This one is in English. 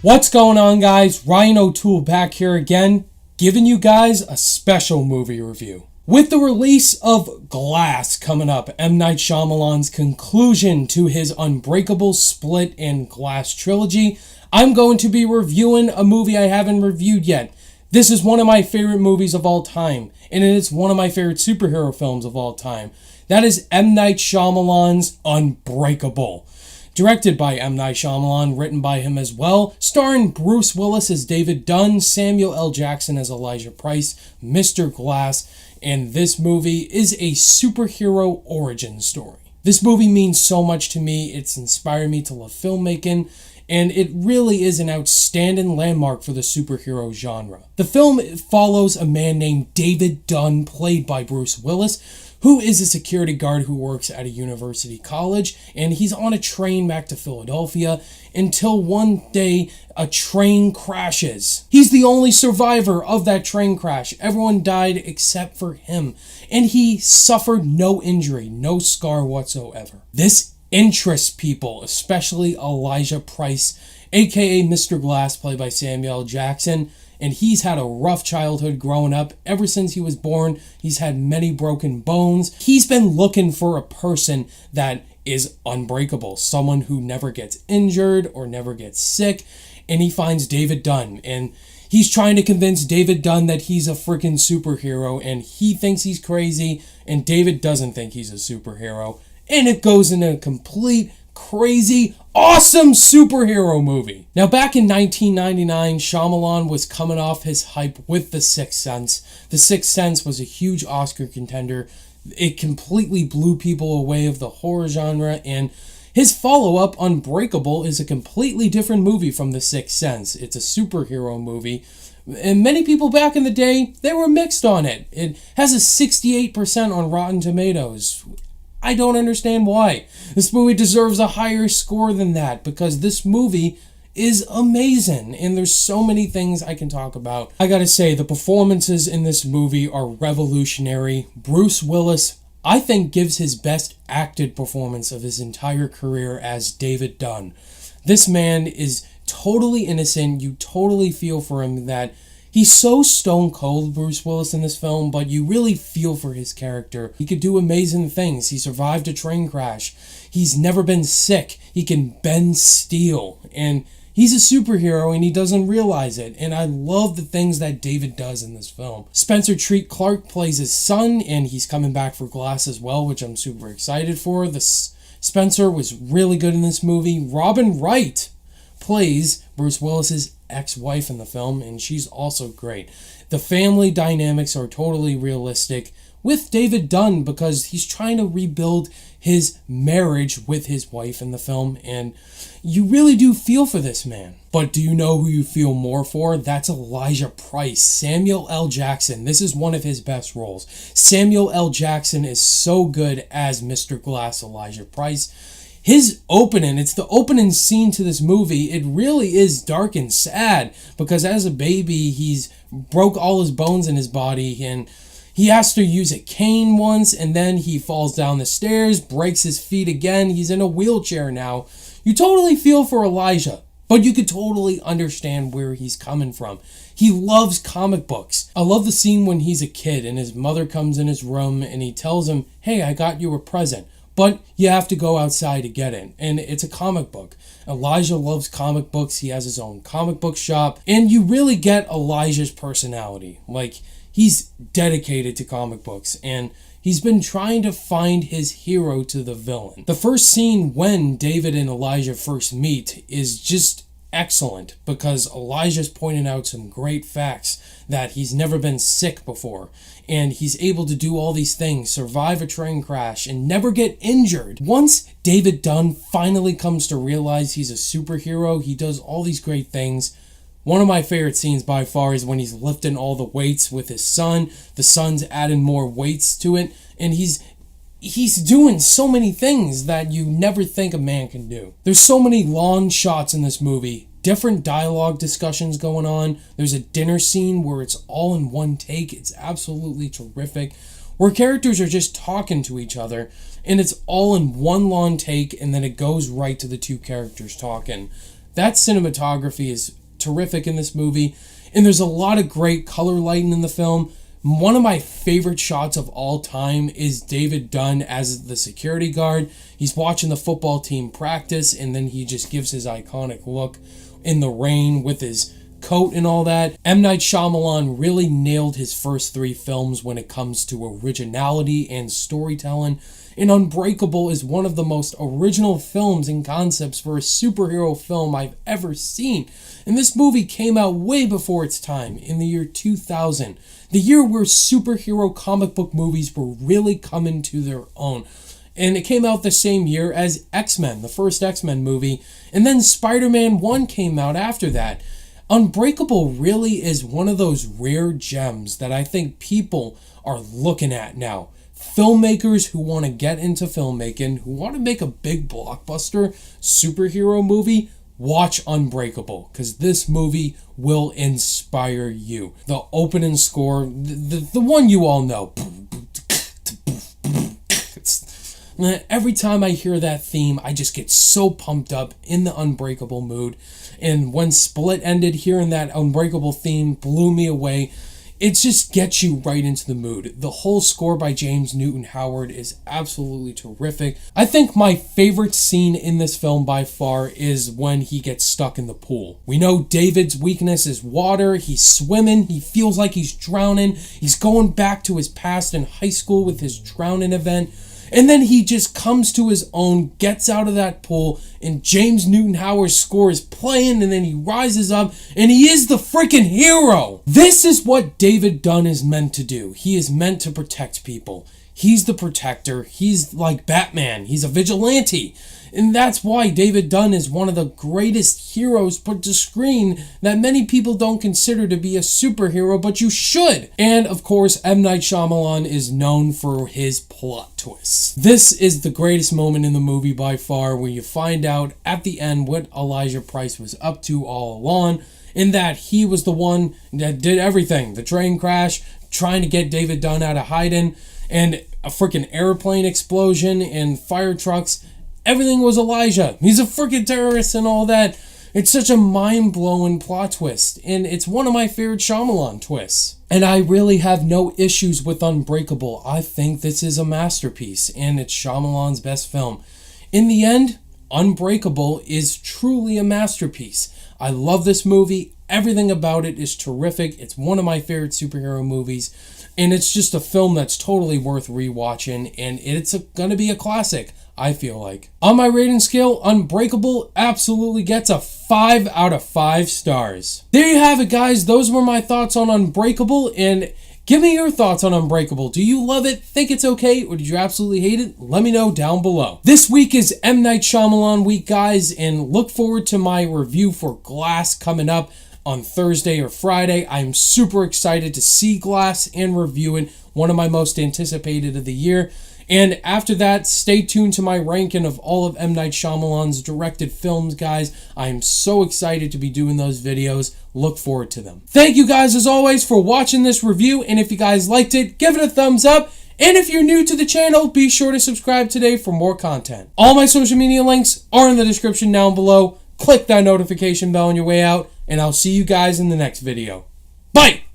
What's going on, guys? Ryan O'Toole back here again, giving you guys a special movie review. With the release of Glass coming up, M. Night Shyamalan's conclusion to his Unbreakable, Split, and Glass trilogy, I'm going to be reviewing a movie I haven't reviewed yet. This is one of my favorite movies of all time, and it is one of my favorite superhero films of all time. That is M. Night Shyamalan's Unbreakable. Directed by M. Night Shyamalan, written by him as well, starring Bruce Willis as David Dunn, Samuel L. Jackson as Elijah Price, Mr. Glass, and this movie is a superhero origin story. This movie means so much to me, it's inspired me to love filmmaking, and it really is an outstanding landmark for the superhero genre. The film follows a man named David Dunn, played by Bruce Willis, who is a security guard who works at a university college, and he's on a train back to Philadelphia until one day a train crashes. He's the only survivor of that train crash. Everyone died except for him, and he suffered no injury, no scar whatsoever. This interests people, especially Elijah Price, aka Mr. Glass, played by Samuel L. Jackson. And he's had a rough childhood growing up. Ever since he was born, he's had many broken bones. He's been looking for a person that is unbreakable, someone who never gets injured or never gets sick. And he finds David Dunn, and he's trying to convince David Dunn that he's a freaking superhero, and he thinks he's crazy, and David doesn't think he's a superhero. And it goes in a complete crazy, awesome superhero movie. Now, back in 1999, Shyamalan was coming off his hype with The Sixth Sense. The Sixth Sense was a huge Oscar contender. It completely blew people away of the horror genre, and his follow-up, Unbreakable, is a completely different movie from The Sixth Sense. It's a superhero movie, and many people back in the day, they were mixed on it. It has a 68% on Rotten Tomatoes. I don't understand why. This movie deserves a higher score than that, because this movie is amazing, and there's so many things I can talk about. I gotta say, the performances in this movie are revolutionary. Bruce Willis, I think, gives his best acted performance of his entire career as David Dunn. This man is totally innocent. You totally feel for him. That he's so stone cold, Bruce Willis, in this film, but you really feel for his character. He could do amazing things. He survived a train crash. He's never been sick. He can bend steel. And he's a superhero, and he doesn't realize it. And I love the things that David does in this film. Spencer Treat Clark plays his son, and he's coming back for Glass as well, which I'm super excited for. Spencer was really good in this movie. Robin Wright plays Bruce Willis's ex-wife in the film, and she's also great. The family dynamics are totally realistic with David Dunn, because he's trying to rebuild his marriage with his wife in the film, and you really do feel for this man. But do you know who you feel more for? That's Elijah Price, Samuel L. Jackson. This is one of his best roles. Samuel L. Jackson is so good as Mr. Glass, Elijah Price. His opening, it's the opening scene to this movie. It really is dark and sad, because as a baby, he's broke all his bones in his body, and he has to use a cane once, and then he falls down the stairs, breaks his feet again. He's in a wheelchair now. You totally feel for Elijah, but you could totally understand where he's coming from. He loves comic books. I love the scene when he's a kid, and his mother comes in his room, and he tells him, "Hey, I got you a present, but you have to go outside to get it." And it's a comic book. Elijah loves comic books. He has his own comic book shop. And you really get Elijah's personality. Like, he's dedicated to comic books, and he's been trying to find his hero to the villain. The first scene when David and Elijah first meet is just excellent, because Elijah's pointing out some great facts, that he's never been sick before, and he's able to do all these things, survive a train crash, and never get injured. Once David Dunn finally comes to realize he's a superhero, he does all these great things. One of my favorite scenes by far is when he's lifting all the weights with his son. The son's adding more weights to it, and he's doing so many things that you never think a man can do. There's so many long shots in this movie, different dialogue discussions going on. There's a dinner scene where it's all in one take. It's absolutely terrific, where characters are just talking to each other, and it's all in one long take, and then it goes right to the two characters talking. That cinematography is terrific in this movie, and there's a lot of great color lighting in the film. One of my favorite shots of all time is David Dunn as the security guard. He's watching the football team practice, and then he just gives his iconic look in the rain with his coat and all that. M. Night Shyamalan really nailed his first 3 films when it comes to originality and storytelling. And Unbreakable is one of the most original films and concepts for a superhero film I've ever seen. And this movie came out way before its time, in the year 2000. The year where superhero comic book movies were really coming to their own. And it came out the same year as X-Men, the first X-Men movie. And then Spider-Man 1 came out after that. Unbreakable really is one of those rare gems that I think people are looking at now. Filmmakers who want to get into filmmaking, who want to make a big blockbuster superhero movie, watch Unbreakable, because this movie will inspire you. The opening score, the one you all know. Every time I hear that theme, I just get so pumped up in the Unbreakable mood. And when Split ended, hearing that Unbreakable theme blew me away. It just gets you right into the mood. The whole score by James Newton Howard is absolutely terrific. I think my favorite scene in this film by far is when he gets stuck in the pool. We know David's weakness is water. He's swimming. He feels like he's drowning. He's going back to his past in high school with his drowning event. And then he just comes to his own, gets out of that pool, and James Newton Howard's score is playing, and then he rises up, and he is the freaking hero! This is what David Dunn is meant to do. He is meant to protect people. He's the protector. He's like Batman. He's a vigilante. And that's why David Dunn is one of the greatest heroes put to screen that many people don't consider to be a superhero, but you should. And of course, M. Night Shyamalan is known for his plot twists. This is the greatest moment in the movie by far, where you find out at the end what Elijah Price was up to all along, in that he was the one that did everything. The train crash, trying to get David Dunn out of hiding, and a freaking airplane explosion and fire trucks. Everything was Elijah. He's a freaking terrorist and all that. It's such a mind-blowing plot twist, and it's one of my favorite Shyamalan twists. And I really have no issues with Unbreakable. I think this is a masterpiece, and it's Shyamalan's best film. In the end, Unbreakable is truly a masterpiece. I love this movie. Everything about it is terrific. It's one of my favorite superhero movies, and it's just a film that's totally worth rewatching, and it's gonna be a classic, I feel like. On my rating scale, Unbreakable absolutely gets a 5 out of 5 stars. There you have it, guys. Those were my thoughts on Unbreakable, and give me your thoughts on Unbreakable. Do you love it, think it's okay, or did you absolutely hate it? Let me know down below. This week is M. Night Shyamalan week, guys, and look forward to my review for Glass coming up on Thursday or Friday. I'm super excited to see Glass and review it, one of my most anticipated of the year. And after that, stay tuned to my ranking of all of M. Night Shyamalan's directed films, guys. I am so excited to be doing those videos. Look forward to them. Thank you guys, as always, for watching this review. And if you guys liked it, give it a thumbs up. And if you're new to the channel, be sure to subscribe today for more content. All my social media links are in the description down below. Click that notification bell on your way out, and I'll see you guys in the next video. Bye!